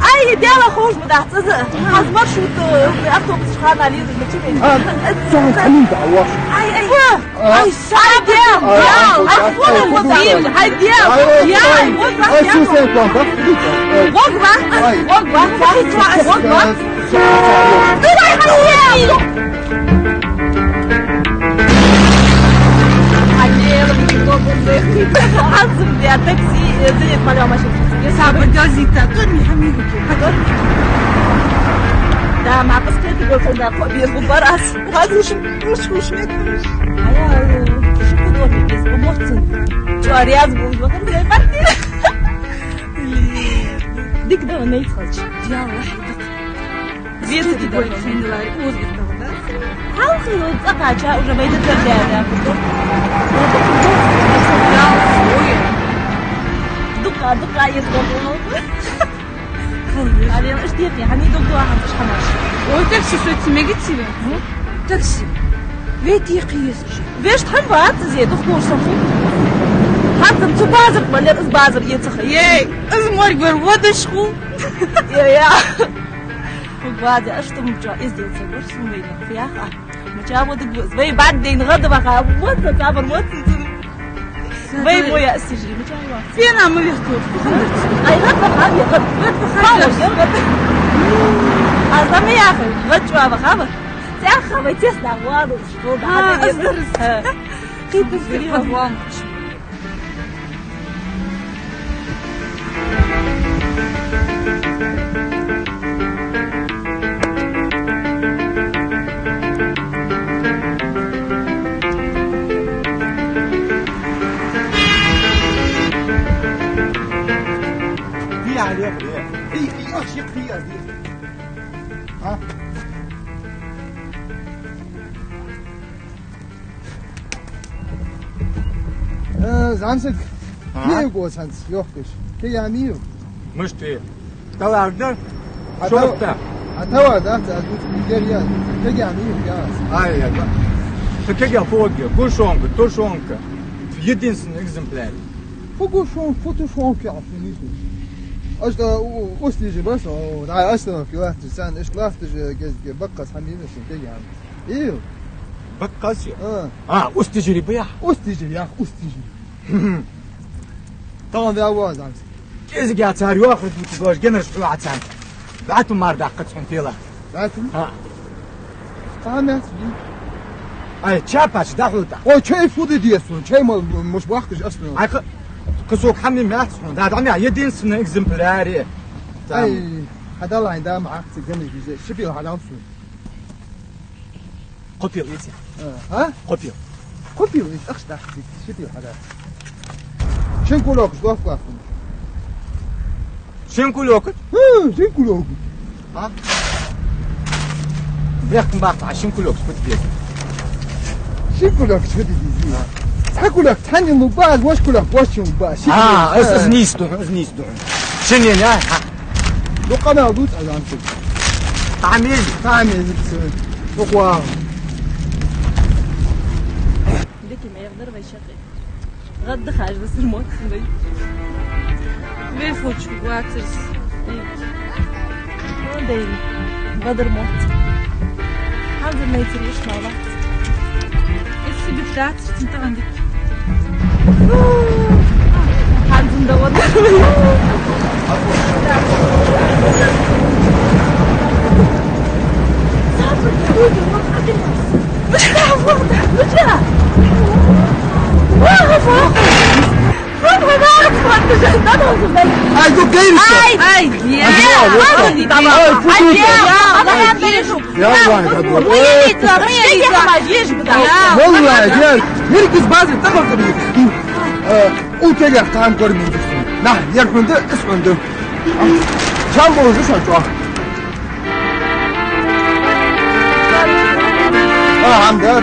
Ai, dela خوش بوده. از ما شد اتوبوس خانه علی میتونی. خلينا دعوة. ai sai dela. Ai foda moda. Ai dela. Ai شو سيكون بس؟ وقفة. وقفة. عظم يا تاكسي زي ما ماشي يا صاحب الجازيتا قولي حميدك ده مع قصتي قلت ده فوق بالغبار هذا مش ماكلش ايوه شو بدوري بس وموتن شو رياض بقول وكان زي فاتني ديك ده ما يدخلش يا واحد زيت دي قول فين دولار اوز بالضبط هاو خيو تقع جاء وجا بيد الدرداء دقة يصدقوا علي ايش ديتني يعني دقوا واحد مش حماش وتاكسي صوتي ما قلتي له تاكسي بيتي قيس باش تحبات زيد اخوش صفي حتى انتو بازر ولا بازر يتخي ياي ازمر برود شخو يا وبعد اشتم جائز دي تصور سمي في اخا مجاوب دق زي بعدين غدا بقى موت تعبر موت باي مويا السجري مجاوب فينا ما يخطوط اي غدا خابي غدا أزمي يا أخي غجوا بخابر تأخر بيتسنا واضح شغل هذا أزرس كيف تسقي أضوام في عليه في أشياء فيها ها زانسك ميغو سانس يوختش كي ياميو مش تي طلع عندنا شوفته أتوا ده أدوت بيجريان كي ياميو ياس هاي هذا فكيجا فوق كوشونك توشونك في يدين سن إكزمبلار فوقو شون فوتو شون في عفنيتو أجدا أستيجي بس دعي أصلا في واحد سان إيش لافتج بقص حميمش كي يام إيو بقاسي أستجري بيا أستيجي يا أخ أستيجي طبعا ذا أواز عمس كيز قاعد صار ياخذ وتقول جنرش في واحد سان بعتوا مارد عقدهم فيلا بعتوا ها فهمت أي تشابش دحوتا أو شيء فودي ديسون شيء ما مش بوقتش أصلا أي كسوق حمي ما يحسون ده عندنا يدين سن إكزمبلاري أي هذا الله عنده معك تجمع جزء شبيه هذا أصلا قبيل إيسي ها قبيل قبيل إيش أخش داخل شبيه هذا شن كلوك دوف قافون شن كل وقت شن كلوك ها بيحكم بقى شن كل وقت كنت شن كلوك شو بدي دي تحكولك تحني مباز واش كلك واش مباز أزنيستو شن يعني لو قناة دوت أزام تعميل بسوي وقواه لكن ما يقدر بيشغل غد خارج بس الموت سنبي بيفوت شو واترس ما دايري بدر موت حاضر ما يتريش مع بعض السي بتاعت انت عندك حاضر ندور مش تعرف مش تعرف اي جو جاي Ay diye. Hadi tamam. Hadi ya. Allah ya şu. يا والله تقول Uyuyacağım, Ne uyuyacağım. yapacağız bu da? والله يا جاي هركز بعض التفق بيه وتجي قام قرمي لا يركن ده اسمه ده كم بروز شو شو عم ده